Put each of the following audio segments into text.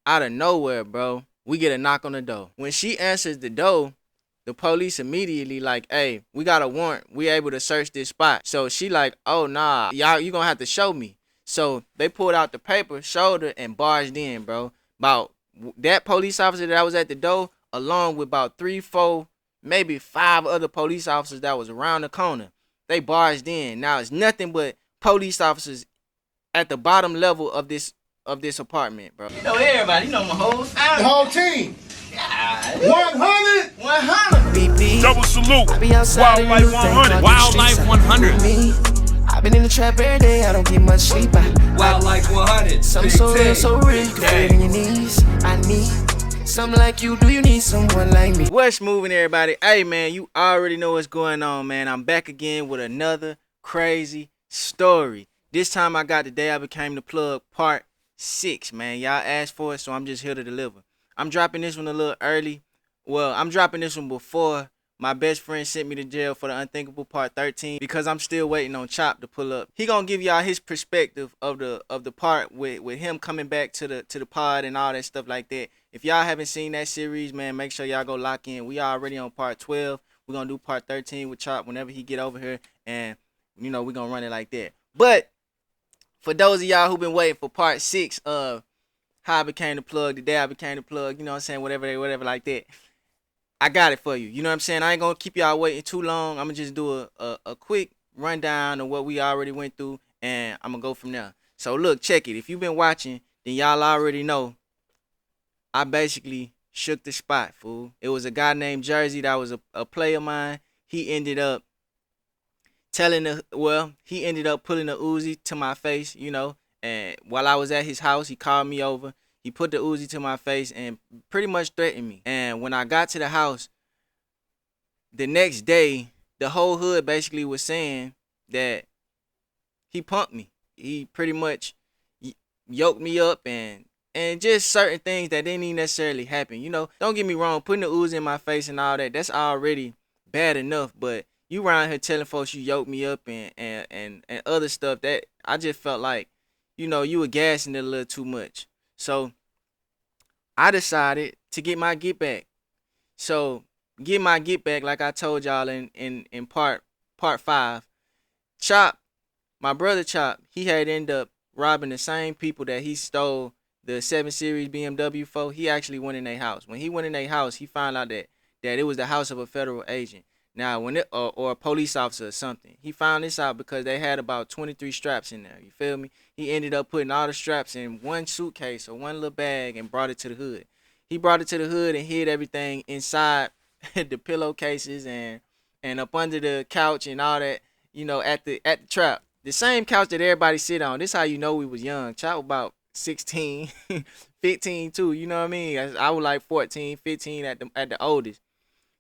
out of nowhere, bro, we get a knock on the door. When she answers the door, the police immediately like, hey, we got a warrant. We able to search this spot. So she like, oh, nah, y'all, you gonna have to show me. So they pulled out the paper, showed her, and barged in, bro. About that police officer that was at the door, along with about 3, 4, maybe 5 other police officers that was around the corner. They barged in. Now it's nothing but police officers at the bottom level of this apartment, bro. You know everybody. You know my whole family. The whole team. God. 100. 100. Double salute. Wildlife 100. Wildlife 100. I've been in the trap every day, I don't get much sleep. Wildlife 100. Something so real, so real, you can feel it in your knees. I need something like you, do you need someone like me? What's moving, everybody? Hey, man, you already know what's going on, man. I'm back again with another crazy story. This time I got The Day I Became the Plug Part 6, man. Y'all asked for it, so I'm just here to deliver. I'm dropping this one a little early. Well, I'm dropping this one before my best friend sent me to jail for the Unthinkable Part 13 because I'm still waiting on Chop to pull up. He gonna give y'all his perspective of the part with him coming back to the pod and all that stuff like that. If y'all haven't seen that series, man, make sure y'all go lock in. We already on Part 12. We're gonna do Part 13 with Chop whenever he get over here, and you know we're gonna run it like that. But for those of y'all who been waiting for Part 6 of How I Became the Plug, The Day I Became the Plug, you know what I'm saying, whatever like that, I got it for you. You know what I'm saying? I ain't gonna keep y'all waiting too long. I'm gonna just do a quick rundown of what we already went through, and I'm gonna go from there. So look, check it. If you've been watching, then y'all already know I basically shook the spot, fool. It was a guy named Jersey that was a player of mine. He ended up pulling the Uzi to my face, you know, and while I was at his house, he called me over. He put the Uzi to my face and pretty much threatened me. And when I got to the house, the next day, the whole hood basically was saying that he punked me. He pretty much yoked me up and just certain things that didn't even necessarily happen. You know, don't get me wrong, putting the Uzi in my face and all that, that's already bad enough. But you around here telling folks you yoked me up and other stuff, that I just felt like, you know, you were gassing it a little too much. So I decided to get my get back. So get my get back, like I told y'all in part 5. Chop, my brother Chop, he had ended up robbing the same people that he stole the 7 Series BMW for. He actually went in their house. When he went in their house, he found out that it was the house of a federal agent. Now, when or a police officer or something. He found this out because they had about 23 straps in there. You feel me? He ended up putting all the straps in one suitcase or one little bag and brought it to the hood. He brought it to the hood and hid everything inside the pillowcases and up under the couch and all that, you know, at the trap. The same couch that everybody sit on. This how you know we was young. Chop about 16, 15 too, you know what I mean? I was like 14, 15 at the oldest.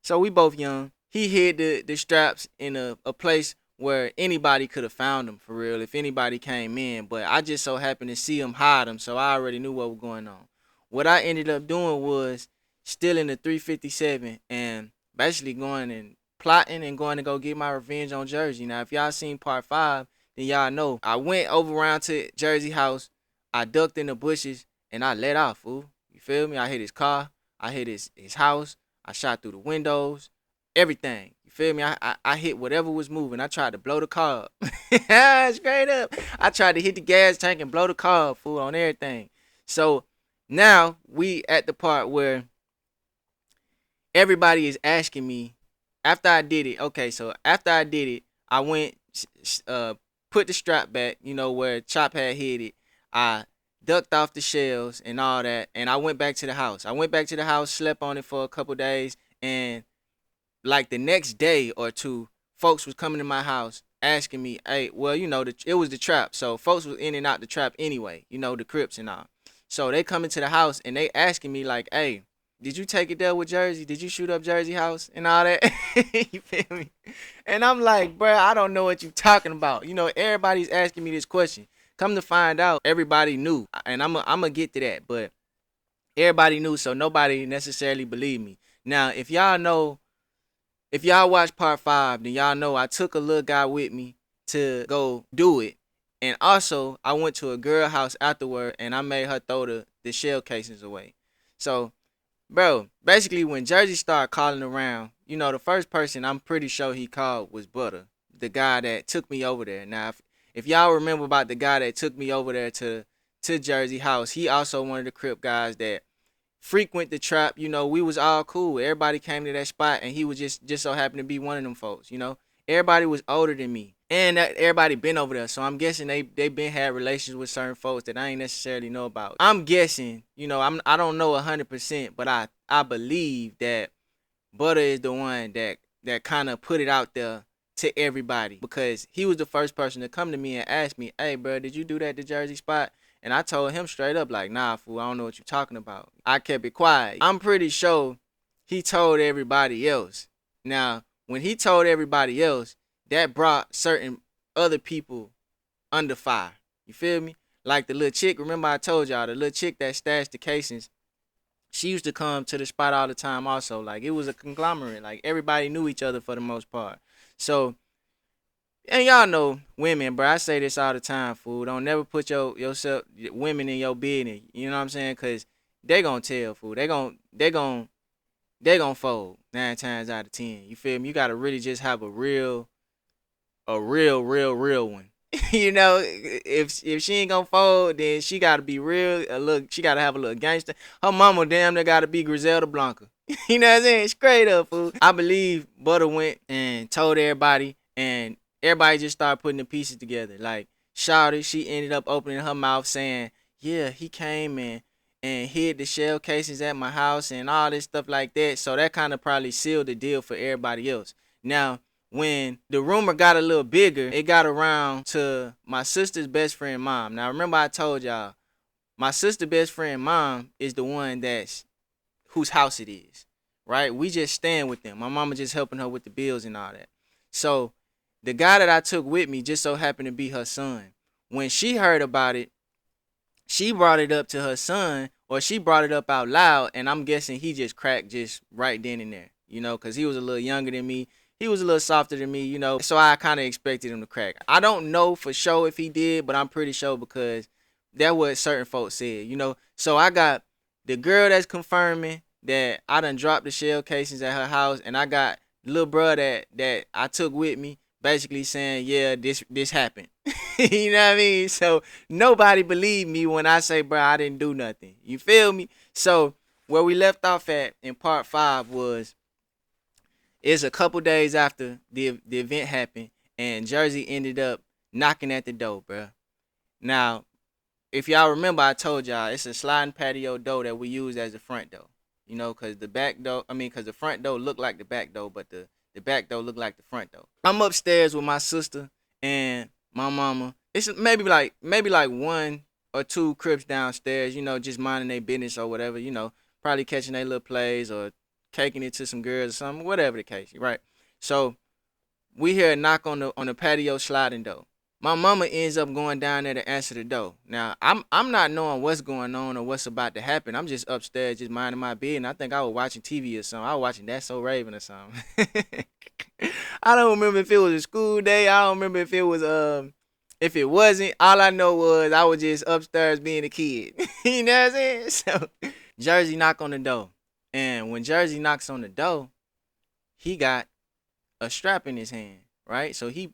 So we both young. He hid the straps in a place where anybody could have found them, for real, if anybody came in. But I just so happened to see him hide them, so I already knew what was going on. What I ended up doing was stealing the 357 and basically going and plotting and going to go get my revenge on Jersey. Now, if y'all seen Part 5, then y'all know. I went over around to Jersey house, I ducked in the bushes, and I let off, fool. You feel me? I hit his car, I hit his house, I shot through the windows. Everything. You feel me? I hit whatever was moving. I tried to blow the car up. Straight up. I tried to hit the gas tank and blow the car up, fool, on everything. So now we at the part where everybody is asking me after I did it. Okay, so after I did it, I went put the strap back, you know, where Chop had hit it. I ducked off the shells and all that, and I went back to the house. Slept on it for a couple days, and like the next day or two, folks was coming to my house asking me, hey, well, you know, it was the trap. So folks was in and out the trap anyway, you know, the Crips and all. So they come into the house and they asking me like, hey, did you take it there with Jersey? Did you shoot up Jersey house and all that? You feel me? And I'm like, bro, I don't know what you talking about. You know, everybody's asking me this question. Come to find out, everybody knew. And I'm going to get to that. But everybody knew, so nobody necessarily believed me. Now, if y'all watch Part 5, then y'all know I took a little guy with me to go do it. And also, I went to a girl house afterward, and I made her throw the the shell casings away. So, bro, basically when Jersey started calling around, you know, the first person I'm pretty sure he called was Butter, the guy that took me over there. Now, if y'all remember about the guy that took me over there to Jersey house, he also one of the Crip guys that frequent the trap. You know, we was all cool. Everybody came to that spot, and he was just so happened to be one of them folks. You know, everybody was older than me, and that everybody been over there. So I'm guessing they been had relations with certain folks that I ain't necessarily know about. I'm guessing, you know, I don't know 100%, but I believe that Butter is the one that kind of put it out there to everybody, because he was the first person to come to me and ask me, "Hey, bro, did you do that to Jersey spot?" And I told him straight up, like, "Nah, fool, I don't know what you're talking about." I kept it quiet. I'm pretty sure he told everybody else. Now, when he told everybody else, that brought certain other people under fire. You feel me? Like the little chick, remember I told y'all, the little chick that stashed the casings, she used to come to the spot all the time also. Like, it was a conglomerate. Like, everybody knew each other for the most part. So, and y'all know women, bro. I say this all the time, fool. Don't never put yourself women in your business. You know what I'm saying? Cause they gonna tell, fool. They gonna fold 9 times out of 10. You feel me? You gotta really just have a real one. You know, if she ain't gonna fold, then she gotta be real. She gotta have a little gangster. Her mama damn near gotta be Griselda Blanca. You know what I'm saying? Straight up, fool. I believe Butter went and told everybody, and everybody just started putting the pieces together. Like, Shawty, she ended up opening her mouth saying, "Yeah, he came and hid the shell casings at my house and all this stuff like that." So that kind of probably sealed the deal for everybody else. Now, when the rumor got a little bigger, it got around to my sister's best friend mom. Now, remember I told y'all, my sister's best friend mom is the one whose house it is, right? We just stand with them. My mama just helping her with the bills and all that. So the guy that I took with me just so happened to be her son. When she heard about it, she brought it up to her son, or she brought it up out loud, and I'm guessing he just cracked just right then and there, you know, because he was a little younger than me. He was a little softer than me, you know, so I kind of expected him to crack. I don't know for sure if he did, but I'm pretty sure because that's what certain folks said, you know. So I got the girl that's confirming that I done dropped the shell casings at her house, and I got the little bro that I took with me basically saying, yeah, this happened. You know what I mean? So nobody believed me when I say, bro, I didn't do nothing. You feel me? So where we left off at in part 5 was, it's a couple days after the event happened, and Jersey ended up knocking at the door, bro. Now, if y'all remember, I told y'all it's a sliding patio door that we use as the front door. You know, cause the front door looked like the back door, but the back door looked like the front door. I'm upstairs with my sister and my mama. It's maybe like 1 or 2 Crips downstairs, you know, just minding their business or whatever, you know, probably catching their little plays or taking it to some girls or something, whatever the case, right? So we hear a knock on the patio sliding door. My mama ends up going down there to answer the door. Now, I'm not knowing what's going on or what's about to happen. I'm just upstairs, just minding my business. I think I was watching TV or something. I was watching That's So Raven or something. I don't remember if it was a school day. I don't remember if it wasn't. All I know was I was just upstairs being a kid. You know what I'm saying? So Jersey knock on the door. And when Jersey knocks on the door, he got a strap in his hand, right? So he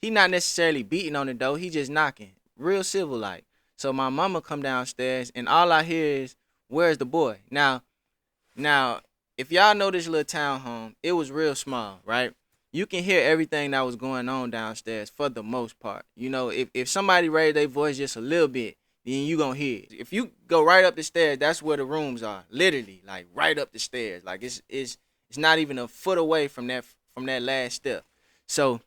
not necessarily beating on the door. He just knocking, real civil like. So my mama come downstairs, and all I hear is, "Where's the boy?" Now, if y'all know this little townhome, it was real small, right? You can hear everything that was going on downstairs for the most part. You know, if somebody raised their voice just a little bit, then you gonna hear it. If you go right up the stairs, that's where the rooms are. Literally, like right up the stairs. Like it's not even a foot away from that last step. So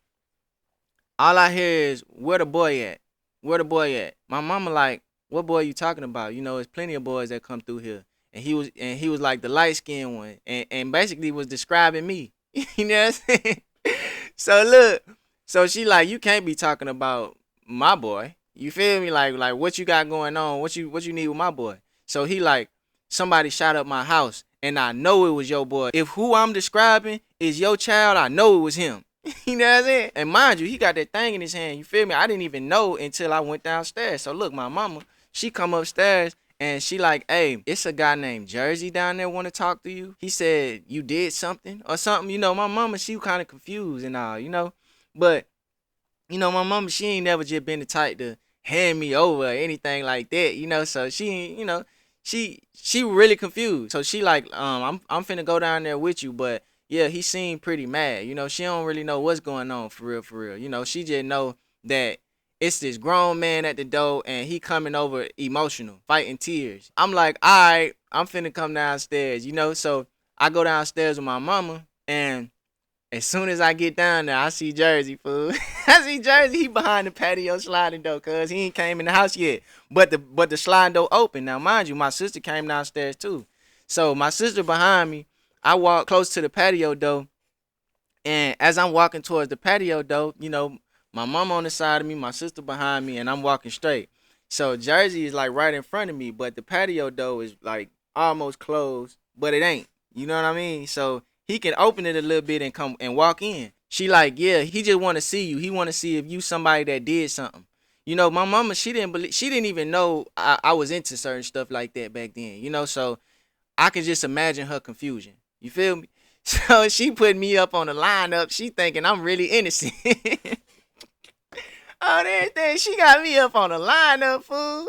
all I hear is, "Where the boy at? Where the boy at?" My mama like, "What boy you talking about? You know, there's plenty of boys that come through here." And he was like the light skinned one, and basically was describing me. You know what I'm saying? So look, so she like, "You can't be talking about my boy." You feel me? Like what you got going on? What you need with my boy? So he like, "Somebody shot up my house, and I know it was your boy. If who I'm describing is your child, I know it was him." You know what I'm saying? And mind you, he got that thing in his hand. You feel me? I didn't even know until I went downstairs. So look, my mama, she come upstairs, And she like, hey, it's a guy named Jersey down there want to talk to you. He said you did something or something. You know, my mama, she kind of confused and all, you know. But, you know, my mama, she ain't never just been the type to hand me over or anything like that, you know. So she ain't, you know, she really confused. So she like, I'm finna go down there with you, but yeah, he seemed pretty mad. You know, she don't really know what's going on for real, for real. You know, she just know that it's this grown man at the door and he coming over emotional, fighting tears. I'm like, all right, I'm finna come downstairs, you know. So I go downstairs with my mama, and as soon as I get down there, I see Jersey, fool. I see Jersey. He behind the patio sliding door, cause he ain't came in the house yet. But the sliding door open. Now, mind you, my sister came downstairs too. So my sister behind me. I walk close to the patio door, and as I'm walking towards the patio door, you know, my mom on the side of me, my sister behind me, and I'm walking straight. So Jersey is like right in front of me, but the patio door is like almost closed, but it ain't. You know what I mean? So he can open it a little bit and come and walk in. She like, yeah, he just want to see you. He want to see if you somebody that did something. You know, my mama, she didn't even know I was into certain stuff like that back then. You know, so I can just imagine her confusion. You feel me? So she put me up on the lineup. She thinking I'm really innocent. Oh, everything. She got me up on the lineup, fool.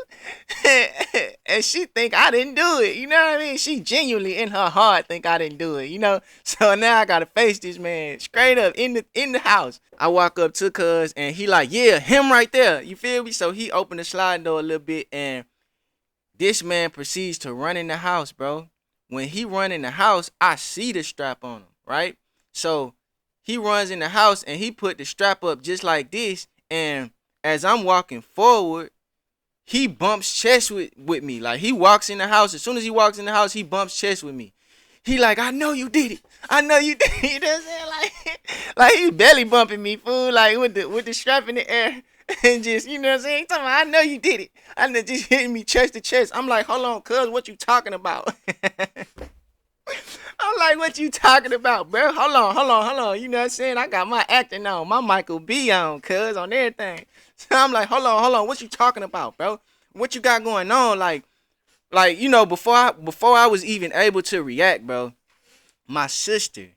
And she think I didn't do it. You know what I mean? She genuinely in her heart think I didn't do it, you know? So now I gotta face this man straight up in the house. I walk up to cuz and he like, yeah, him right there. You feel me? So he opened the sliding door a little bit and this man proceeds to run in the house, bro. When he run in the house, I see the strap on him, right? So he runs in the house and he put the strap up just like this. And as I'm walking forward, he bumps chest with me. Like he walks in the house. As soon as he walks in the house, he bumps chest with me. He like, I know you did it. I know you did it. You know what I'm saying? Like he belly bumping me, fool, like with the strap in the air. And just, you know what I'm saying? He talking about, I know you did it. I know, just hitting me chest to chest. I'm like, hold on, cuz, what you talking about? I'm like, what you talking about, bro? Hold on. You know what I'm saying? I got my acting on, my Michael B on, cuz, on everything. So I'm like, hold on. What you talking about, bro? What you got going on? Like, you know, before I was even able to react, bro, my sister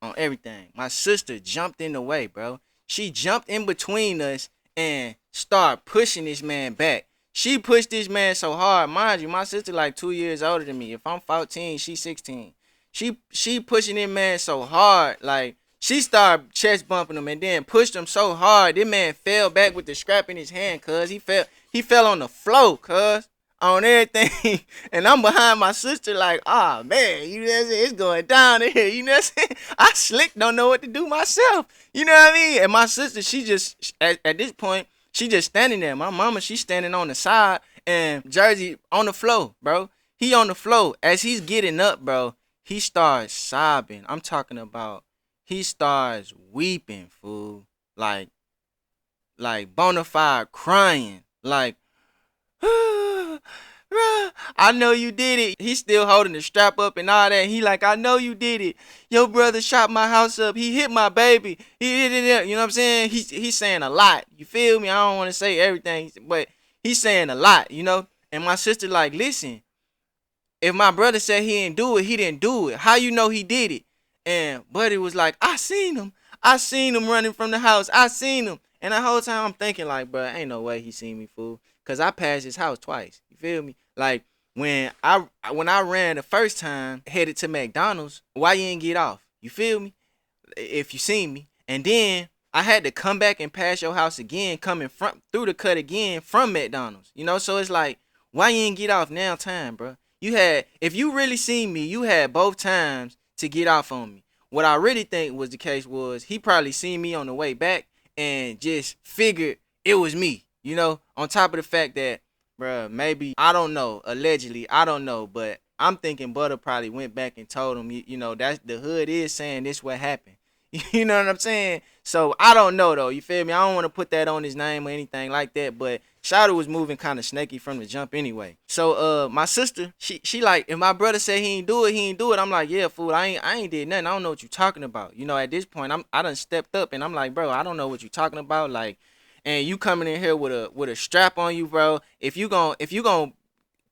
on everything. My sister jumped in the way, bro. She jumped in between us and started pushing this man back. She pushed this man so hard. Mind you, my sister like 2 years older than me. If I'm 14, she's 16. She pushing this man so hard. Like, she started chest bumping him and then pushed him so hard. This man fell back with the scrap in his hand, cuz. He fell on the floor, cuz. On everything. And I'm behind my sister like, ah, man, you know what I'm saying? It's going down here. You know what I'm saying? I slick don't know what to do myself. You know what I mean? And my sister, she just, at this point, she just standing there. My mama, she's standing on the side and Jersey on the floor, bro. He on the floor. As he's getting up, bro, he starts sobbing. I'm talking about he starts weeping, fool. Like bona fide crying. Like, I know you did it. He's still holding the strap up and all that. He like, I know you did it. Your brother shot my house up. He hit my baby. He did it. You know what I'm saying? He's saying a lot. You feel me? I don't want to say everything, but he's saying a lot, you know? And my sister like, listen, if my brother said he didn't do it, he didn't do it. How you know he did it? And Buddy was like, I seen him. I seen him running from the house. I seen him. And the whole time I'm thinking like, bro, ain't no way he seen me, fool. Cause I passed his house twice. You feel me? Like when I ran the first time headed to McDonald's, why you ain't get off? You feel me? If you seen me. And then I had to come back and pass your house again, coming through the cut again from McDonald's. You know, so it's like, why you ain't get off now time, bro? If you really seen me, you had both times to get off on me. What I really think was the case was he probably seen me on the way back and just figured it was me. You know, on top of the fact that, bruh, maybe, I don't know, allegedly, I don't know, but I'm thinking Butter probably went back and told him, you know, that's the hood is saying this what happened. You know what I'm saying? So, I don't know, though, you feel me? I don't want to put that on his name or anything like that, but Shawty was moving kind of snaky from the jump anyway. So, my sister, she like, if my brother said he ain't do it, he ain't do it. I'm like, yeah, fool, I ain't did nothing. I don't know what you talking about. You know, at this point, I done stepped up, and I'm like, bro, I don't know what you talking about, like, and you coming in here with a strap on you, bro. If you gon'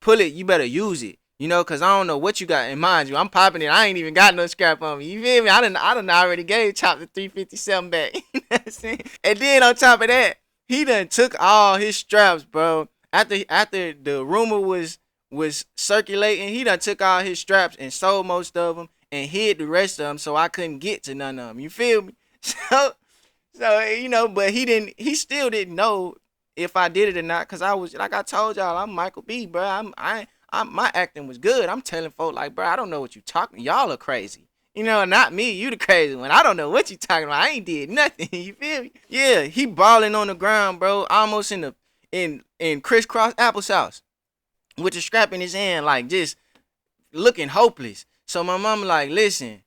pull it, you better use it. You know, cause I don't know what you got. And mind you, I'm popping it. I ain't even got no scrap on me. You feel me? I done already gave Chop the 357 back. You know what I'm saying? And then on top of that, he done took all his straps, bro. After the rumor was circulating, he done took all his straps and sold most of them and hid the rest of them, so I couldn't get to none of them. You feel me? So you know, but he still didn't know if I did it or not, cause I was, like I told y'all, I'm Michael B, bro. My acting was good. I'm telling folks like, bro, I don't know what you talking. Y'all are crazy. You know, not me. You the crazy one. I don't know what you talking about. I ain't did nothing. You feel me? Yeah, he balling on the ground, bro. Almost in crisscross applesauce with the scrap in his hand, like just looking hopeless. So my mama like, listen,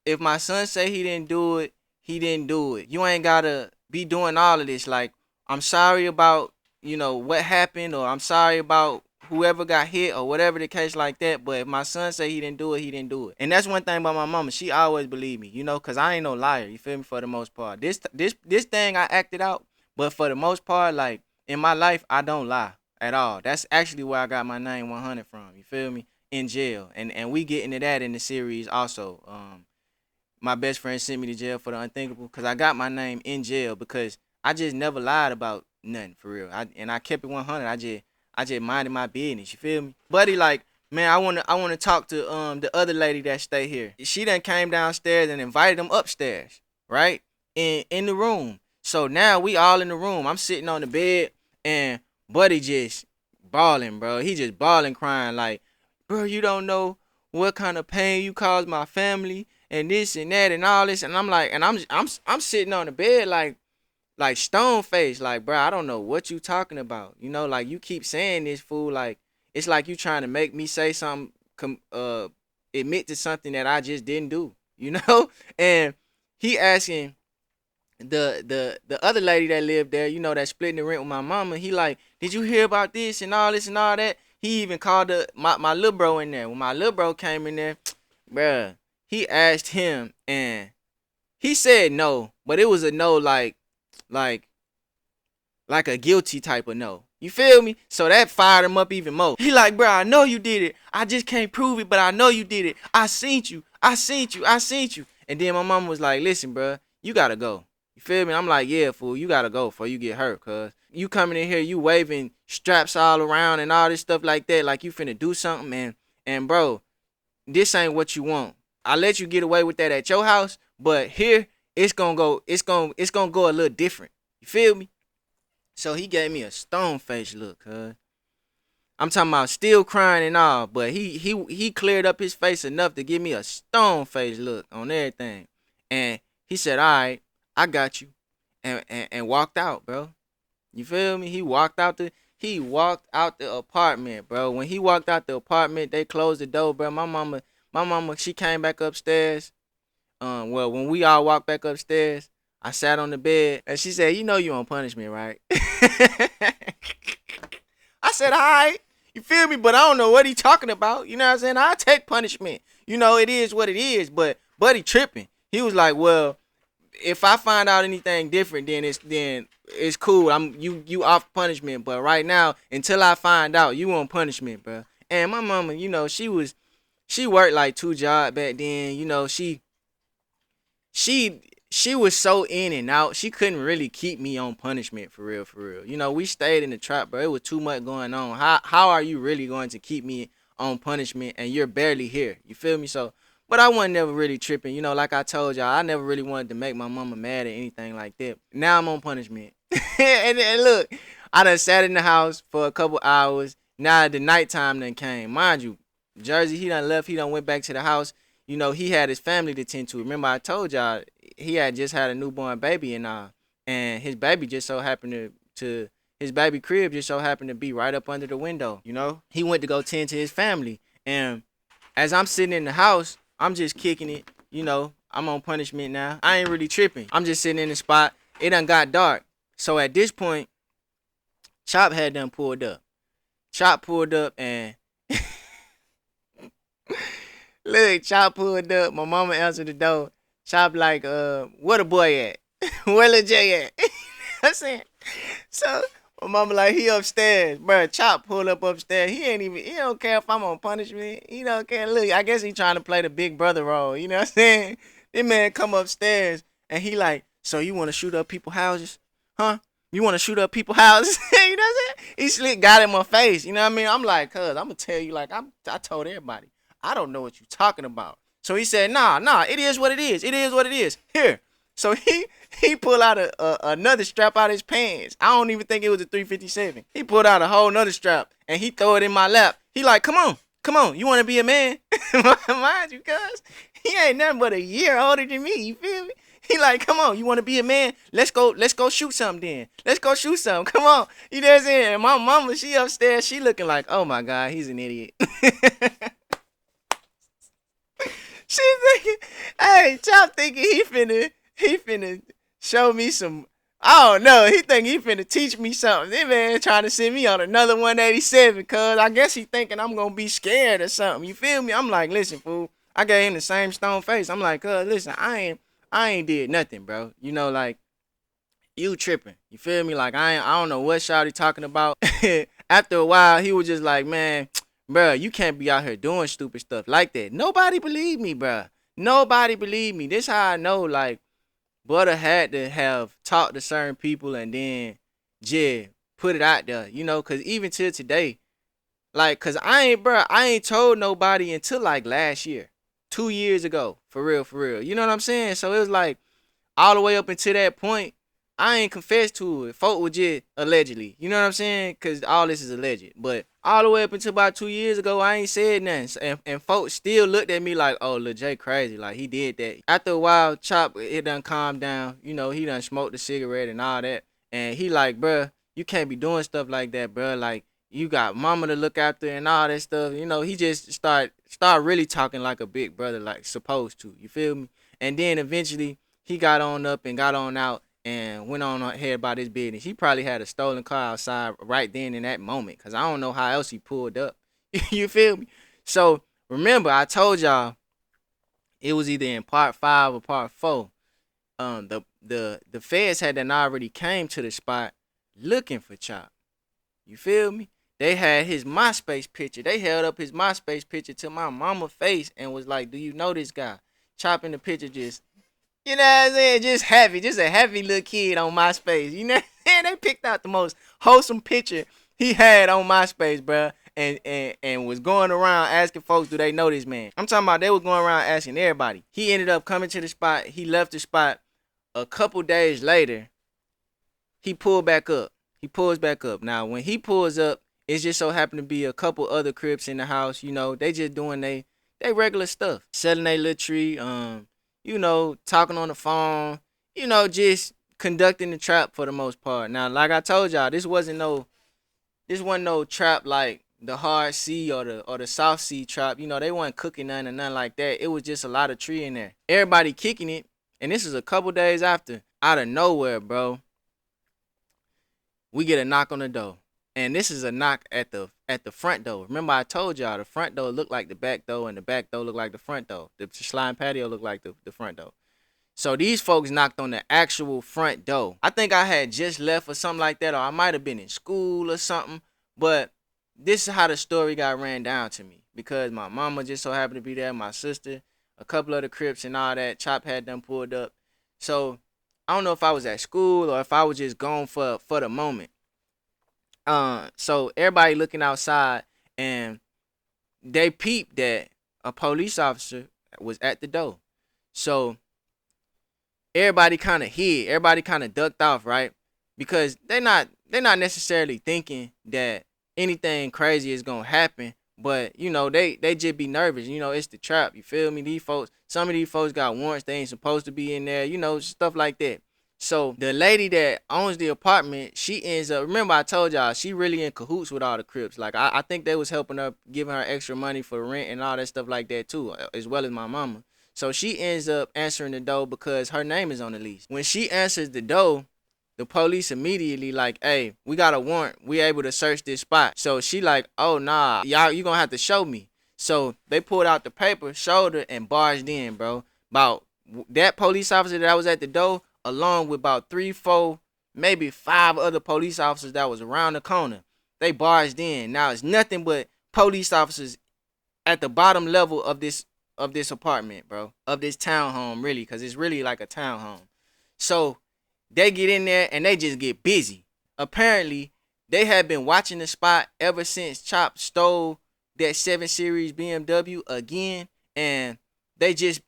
if my son say he didn't do it, he didn't do it. You ain't gotta be doing all of this. Like, I'm sorry about, you know, what happened, or I'm sorry about whoever got hit or whatever the case like that. But if my son say he didn't do it, he didn't do it. And that's one thing about my mama. She always believed me, you know, cause I ain't no liar. You feel me? For the most part, this thing I acted out, but for the most part, like in my life, I don't lie at all. That's actually where I got my name 100 from. You feel me? In jail, and we get into that in the series also. My best friend sent me to jail for the unthinkable, cause I got my name in jail because I just never lied about nothing for real. I kept it 100. I just minded my business. You feel me, buddy? Like, man, I wanna talk to the other lady that stay here. She done came downstairs and invited them upstairs, right? In the room. So now we all in the room. I'm sitting on the bed and buddy just bawling, bro. He just bawling, crying like, bro, you don't know what kind of pain you caused my family and this and that and all this. And I'm like, and I'm sitting on the bed like stone faced, like, bro, I don't know what you talking about. You know, like, you keep saying this, fool. Like, it's like you trying to make me say something, admit to something that I just didn't do, you know? And he asking the other lady that lived there, you know, that splitting the rent with my mama, he like, did you hear about this and all this and all that? He even called my little bro in there. When my little bro came in there, bruh, he asked him and he said no, but it was a no like a guilty type of no. You feel me? So that fired him up even more. He like, bro, I know you did it. I just can't prove it, but I know you did it. I seen you. And then my mama was like, listen, bro, you gotta go. You feel me? I'm like, yeah, fool, you gotta go before you get hurt, cuz you coming in here, you waving straps all around and all this stuff like that, like you finna do something, man. And bro, this ain't what you want. I let you get away with that at your house, but here it's gonna go a little different. You feel me? So he gave me a stone face look, cuz. I'm talking about still crying and all, but he cleared up his face enough to give me a stone face look on everything. And he said, all right, I got you. And walked out, bro. You feel me? He walked out the apartment, bro. When he walked out the apartment, they closed the door, bro. My mama, she came back upstairs. Well, when we all walked back upstairs, I sat on the bed and she said, you know you on punishment, right? I said, all right. You feel me? But I don't know what he talking about. You know what I'm saying? I take punishment. You know, it is what it is. But buddy tripping. He was like, well, if I find out anything different, then it's cool. You off punishment. But right now, until I find out, you on punishment, bro. And my mama, you know, she worked like 2 jobs back then. You know, she was so in and out. She couldn't really keep me on punishment for real. You know, we stayed in the trap, bro. It was too much going on. How are you really going to keep me on punishment and you're barely here? You feel me? So, but I wasn't never really tripping. You know, like I told y'all, I never really wanted to make my mama mad or anything like that. Now I'm on punishment. and look, I done sat in the house for a couple hours. Now the nighttime done came. Mind you, Jersey, he done left. He done went back to the house. You know, he had his family to tend to. Remember I told y'all, he had just had a newborn baby and his baby just so happened to his baby crib just so happened to be right up under the window, you know? He went to go tend to his family. And as I'm sitting in the house, I'm just kicking it, you know. I'm on punishment now. I ain't really tripping. I'm just sitting in the spot. It done got dark. So at this point, Chop had done pulled up. Chop pulled up and look, Chop pulled up. My mama answered the door. Chop like, where the boy at? Where Lil J at? I'm saying. So My mama like, he upstairs, bro. Chop pull up upstairs. He don't care if I'm on punishment. He don't care. Look, I guess he trying to play the big brother role. You know what I'm saying? This man come upstairs and he like, so you want to shoot up people's houses, huh? You want to shoot up people's houses? You know what I'm saying? He slick got in my face. You know what I mean? I'm like, cuz, I'm gonna tell you, like I told everybody, I don't know what you talking about. So he said, nah, it is what it is. It is what it is. Here. So he pulled out another strap out of his pants. I don't even think it was a 357. He pulled out a whole nother strap and he throw it in my lap. He like, come on, you want to be a man? Mind you, cuz he ain't nothing but a year older than me. You feel me? He like, come on, you want to be a man? Let's go shoot something then. Let's go shoot something. Come on. You know what I'm saying? And my mama, she upstairs, she looking like, oh my God, he's an idiot. She thinking, hey, Chop thinking he finna show me some, I don't know, he think he finna teach me something. This man trying to send me on another 187, cuz I guess he thinking I'm gonna be scared or something. You feel me? I'm like, listen, fool. I gave him the same stone face. I'm like, cuz, listen, I ain't did nothing, bro. You know, like, you tripping. You feel me? Like, I don't know what Shawty talking about. After a while, he was just like, man, bro, you can't be out here doing stupid stuff like that. Nobody believed me, bro. Nobody believed me. This how I know, like, brother had to have talked to certain people and then just put it out there, you know, cause even till today, like, cause I ain't told nobody until like last year, 2 years ago, for real, you know what I'm saying? So it was like all the way up until that point, I ain't confessed to it. Folk was just allegedly, you know what I'm saying? Cause all this is alleged, but all the way up until about 2 years ago, I ain't said nothing. And folks still looked at me like, oh, Lil J crazy. Like, he did that. After a while, Chop, it done calmed down. You know, he done smoked the cigarette and all that. And he like, bruh, you can't be doing stuff like that, bruh. Like, you got mama to look after and all that stuff. You know, he just start really talking like a big brother, like supposed to. You feel me? And then eventually, he got on up and got on out and went on ahead about his business. He probably had a stolen car outside right then in that moment, because I don't know how else he pulled up. You feel me? So, remember, I told y'all it was either in part 5 or part 4. The feds had then already came to the spot looking for Chop. You feel me? They had his MySpace picture. They held up his MySpace picture to my mama's face and was like, do you know this guy? Chop in the picture just, you know what I'm saying? Just happy. Just a happy little kid on MySpace. You know what I'm saying? They picked out the most wholesome picture he had on MySpace, bruh. And was going around asking folks, do they know this man? I'm talking about they was going around asking everybody. He ended up coming to the spot. He left the spot. A couple days later, he pulled back up. He pulls back up. Now, when he pulls up, it just so happened to be a couple other Crips in the house. You know, they just doing they regular stuff. Selling their little tree, you know, talking on the phone, you know, just conducting the trap for the most part. Now, like I told y'all, this wasn't no trap like the hard C or the soft C trap. You know, they wasn't cooking nothing or nothing like that. It was just a lot of tree in there. Everybody kicking it, and this is a couple days after. Out of nowhere, bro, we get a knock on the door. And this is a knock at the front door. Remember I told y'all the front door looked like the back door and the back door looked like the front door. The sliding patio looked like the front door. So these folks knocked on the actual front door. I think I had just left or something like that, or I might have been in school or something. But this is how the story got ran down to me. Because my mama just so happened to be there, my sister, a couple of the Crips and all that. Chop had them pulled up. So I don't know if I was at school or if I was just gone for the moment. So everybody looking outside and they peeped that a police officer was at the door. So everybody kind of hid. Everybody kind of ducked off, right? Because they're not necessarily thinking that anything crazy is gonna happen. But you know, they just be nervous. You know, it's the trap. You feel me? These folks, some of these folks got warrants. They ain't supposed to be in there. You know, stuff like that. So the lady that owns the apartment, she ends up, remember I told y'all, she really in cahoots with all the Crips. Like, I think they was helping her, giving her extra money for rent and all that stuff like that too, as well as my mama. So she ends up answering the door because her name is on the lease. When she answers the door, the police immediately like, hey, we got a warrant. We able to search this spot. So she like, oh, nah, y'all, you gonna have to show me. So they pulled out the paper, showed her, and barged in, bro. About that police officer that was at the door, along with about 3-4 maybe 5 other police officers that was around the corner. They barged in. Now it's nothing but police officers at the bottom level of this apartment, bro, of this townhome, really, because it's really like a townhome. So they get in there and they just get busy. Apparently, they had been watching the spot ever since Chop stole that 7 Series BMW again, and they just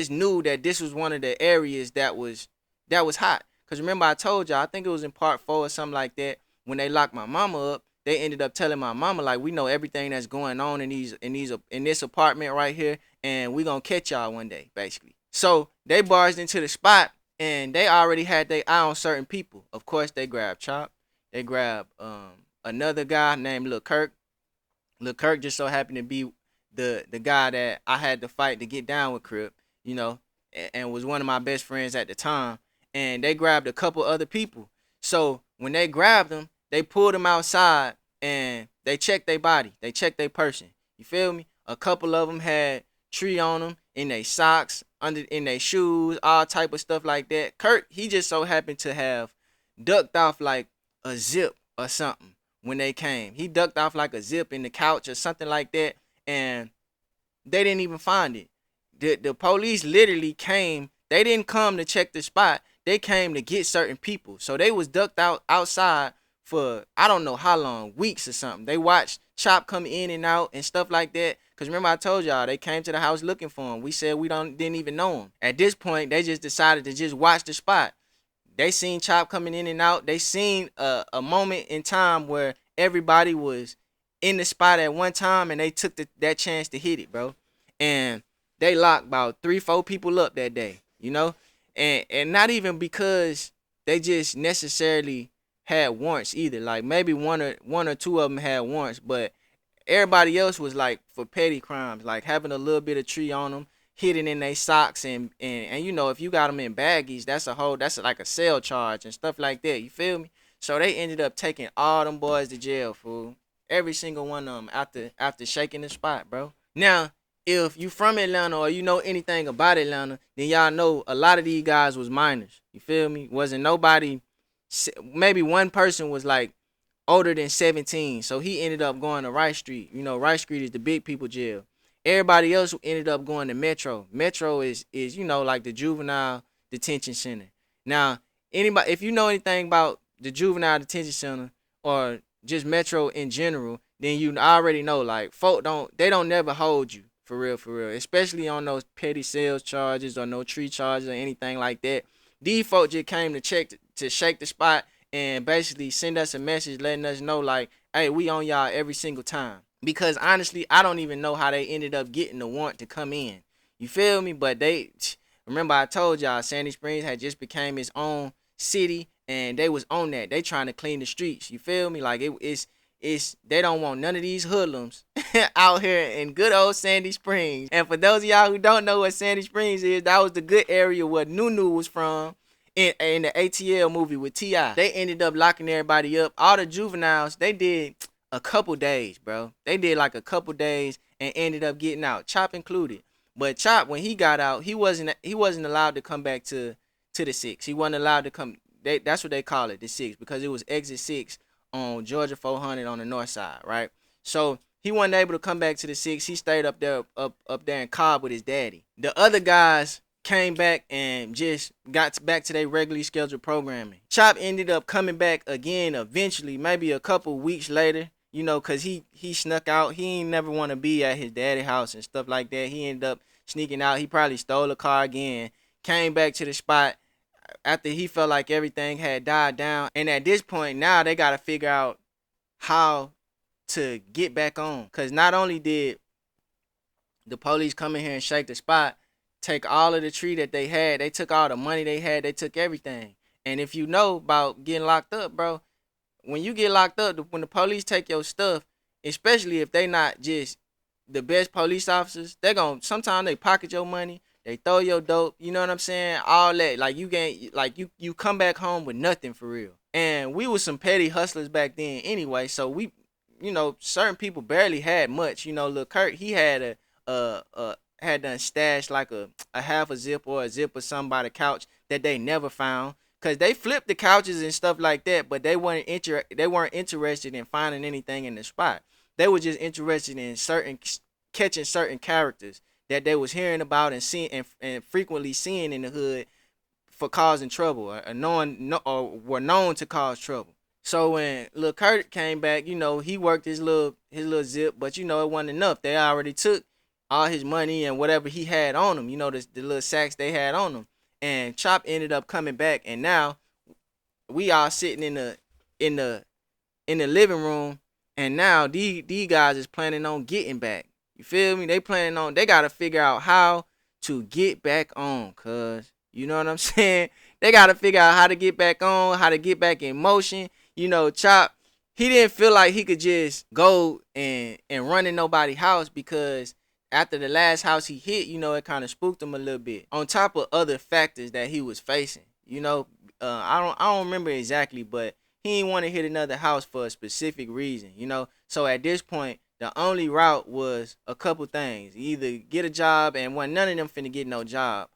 knew that this was one of the areas that was hot. Cause remember I told y'all, I think it was in part 4 or something like that, when they locked my mama up, they ended up telling my mama, like, we know everything that's going on in this apartment right here, and we gonna catch y'all one day, basically. So they barged into the spot, and they already had their eye on certain people. Of course, they grabbed Chop. They grabbed another guy named Lil Kirk. Lil Kirk just so happened to be the guy that I had to fight to get down with Crip, you know, and was one of my best friends at the time. And they grabbed a couple other people. So when they grabbed them, they pulled them outside and they checked their body. They checked their person. You feel me? A couple of them had tree on them, in their socks, in their shoes, all type of stuff like that. Kirk, he just so happened to have ducked off like a zip or something when they came. He ducked off like a zip in the couch or something like that, and they didn't even find it. The police literally came. They didn't come to check the spot. They came to get certain people. So they was ducked outside for I don't know how long, weeks or something. They watched Chop come in and out and stuff like that. Cause remember I told y'all they came to the house looking for him. We said we didn't even know him. At this point, they just decided to just watch the spot. They seen Chop coming in and out. They seen a moment in time where everybody was in the spot at one time, and they took that chance to hit it, bro. And they locked about 3-4 people up that day, you know, and not even because they just necessarily had warrants either. Like maybe one or two of them had warrants, but everybody else was like for petty crimes, like having a little bit of tree on them, hidden in their socks, and you know, if you got them in baggies, that's like a cell charge and stuff like that. You feel me? So they ended up taking all them boys to jail, fool. Every single one of them after shaking the spot, bro. Now, if you from Atlanta or you know anything about Atlanta, then y'all know a lot of these guys was minors. You feel me? Wasn't nobody, maybe one person was like older than 17. So he ended up going to Rice Street. You know, Rice Street is the big people jail. Everybody else ended up going to Metro. Metro is you know, like the juvenile detention center. Now, anybody, if you know anything about the juvenile detention center or just Metro in general, then you already know, like, folk don't never hold you for real, especially on those petty sales charges or no tree charges or anything like that. These folk just came to check to shake the spot and basically send us a message letting us know, like, hey, we on y'all every single time. Because honestly, I don't even know how they ended up getting the warrant to come in. You feel me? But they, remember I told y'all Sandy Springs had just became its own city, and they was on that. They trying to clean the streets. You feel me? Like it's they don't want none of these hoodlums out here in good old Sandy Springs. And for those of y'all who don't know what Sandy Springs is, that was the good area where Nunu was from in the ATL movie with T.I. They ended up locking everybody up. All the juveniles, they did a couple days, bro. They did like a couple days and ended up getting out, Chop included. But Chop, when he got out, he wasn't allowed to come back to the 6. He wasn't allowed to come. That's what they call it, the 6, because it was exit 6 on Georgia 400 on the north side, right? So he wasn't able to come back to the 6. He stayed up there in Cobb with his daddy. The other guys came back and just got back to their regularly scheduled programming. Chop ended up coming back again eventually, maybe a couple weeks later, you know, because he snuck out. He ain't never want to be at his daddy's house and stuff like that. He ended up sneaking out. He probably stole a car again, came back to the spot after he felt like everything had died down. And at this point, now they got to figure out how to get back on. Because not only did the police come in here and shake the spot, take all of the tree that they had, they took all the money they had, they took everything. And if you know about getting locked up, bro, when you get locked up, when the police take your stuff, especially if they not just the best police officers, sometimes they pocket your money. They throw your dope, you know what I'm saying? All that, like you come back home with nothing for real. And we was some petty hustlers back then anyway, so we, you know, certain people barely had much. You know, Lil Kurt, he had had done stashed like a half a zip or a zip or something by the couch that they never found, Cause they flipped the couches and stuff like that, but they weren't interested in finding anything in the spot. They were just interested in catching certain characters that they was hearing about and seeing and frequently seeing in the hood for causing trouble or were known to cause trouble. So when Lil Kurt came back, he worked his little zip, but it wasn't enough. They already took all his money and whatever he had on him, the little sacks they had on him. And Chop ended up coming back, and now we all sitting in the living room, and now these guys is planning on getting back. You feel me? They gotta figure out how to get back on, cuz. You know what I'm saying? They gotta figure out how to get back on, how to get back in motion. Chop, he didn't feel like he could just go and run in nobody's house, because after the last house he hit, it kind of spooked him a little bit. On top of other factors that he was facing, I don't remember exactly, but he didn't want to hit another house for a specific reason, So at this point, the only route was a couple things: either get a job, and none of them finna get no job,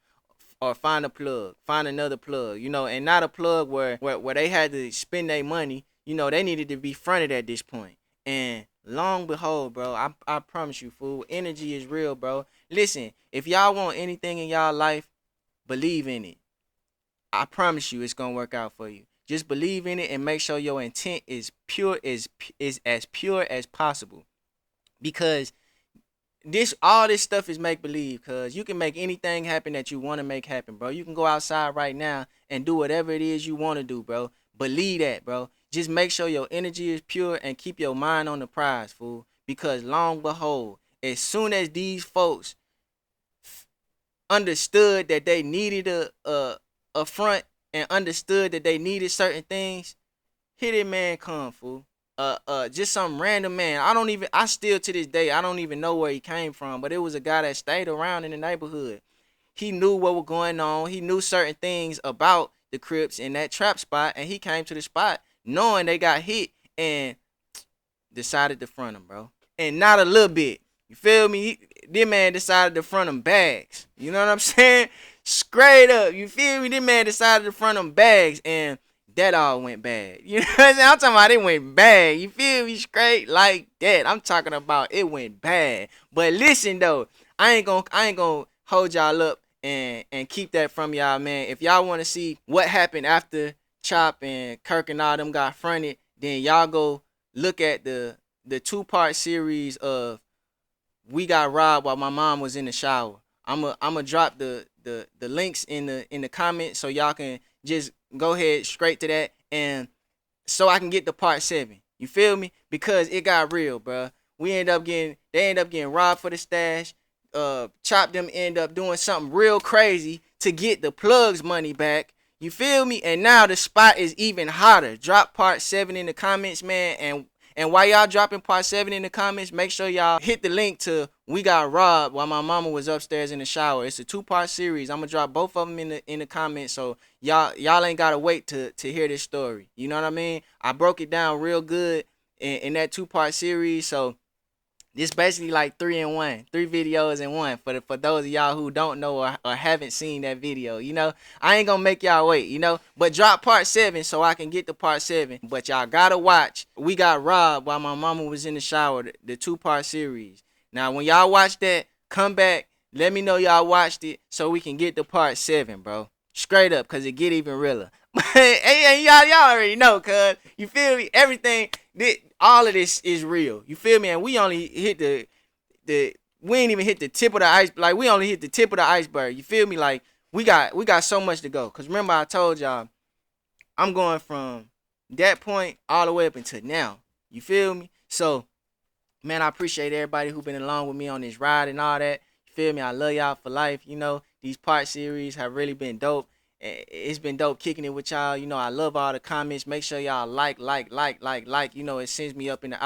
or find another plug, and not a plug where they had to spend their money. They needed to be fronted at this point. And long behold, bro, I promise you, fool, energy is real, bro. Listen, if y'all want anything in y'all life, believe in it. I promise you it's gonna work out for you. Just believe in it and make sure your intent is as pure as possible. Because all this stuff is make believe, cuz you can make anything happen that you want to make happen, bro. You can go outside right now and do whatever it is you want to do, bro. Believe that, bro. Just make sure your energy is pure and keep your mind on the prize, fool. Because long behold, as soon as these folks understood that they needed a front and understood that they needed certain things, here that man come, fool. Just some random man. I still to this day, I don't even know where he came from, but it was a guy that stayed around in the neighborhood. He knew what was going on. He knew certain things about the Crips in that trap spot, and he came to the spot knowing they got hit and decided to front him, bro. And not a little bit. You feel me? This man decided to front him bags. You know what I'm saying? Straight up. You feel me? This man decided to front him bags, and that all went bad. You know what I'm saying? I'm talking about it went bad. You feel me? Straight like that. I'm talking about it went bad. But listen though, I ain't gonna hold y'all up and keep that from y'all, man. If y'all want to see what happened after Chop and Kirk and all them got fronted, then y'all go look at the 2-part series of We Got Robbed While My Mom Was in the Shower. I'ma drop the links in the comments, so y'all can just go ahead straight to that, and so I can get to part 7. You feel me? Because it got real, bruh. They end up getting robbed for the stash. Chop them end up doing something real crazy to get the plugs money back. You feel me? And now the spot is even hotter. Drop part 7 in the comments, man. And while y'all dropping part 7 in the comments, make sure y'all hit the link to We Got Robbed While My Mama Was Upstairs in the Shower. It's a 2-part series. I'm gonna drop both of them in the comments, so y'all ain't gotta wait to hear this story. You know what I mean? I broke it down real good in that 2-part series, so this basically like 3 in 1, 3 videos in one for those of y'all who don't know or haven't seen that video. I ain't gonna make y'all wait, but drop part 7 so I can get to part 7. But y'all gotta watch We Got Robbed While My Mama Was in the Shower, the 2-part series. Now when y'all watch that, come back, let me know y'all watched it so we can get to part 7, bro. Straight up, cause it get even realer. Hey, y'all already know, cuz. You feel me? Everything, all of this is real. You feel me? And we only hit we ain't even hit the tip of the ice. Like, we only hit the tip of the iceberg. You feel me? Like, we got so much to go. Cause remember I told y'all, I'm going from that point all the way up until now. You feel me? So, man, I appreciate everybody who been along with me on this ride and all that. You feel me? I love y'all for life. These part series have really been dope. It's been dope kicking it with y'all. I love all the comments. Make sure y'all like. It sends me up in the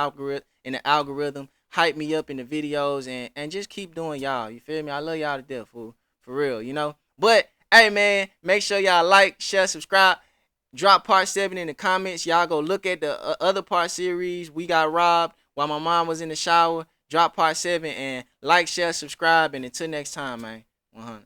algorithm. Hype me up in the videos and just keep doing y'all. You feel me? I love y'all to death, fool. For real, But, hey, man, make sure y'all like, share, subscribe. Drop part 7 in the comments. Y'all go look at the other part series. We Got Robbed While My Mom Was in the Shower. Drop part 7 and like, share, subscribe. And until next time, man. 100.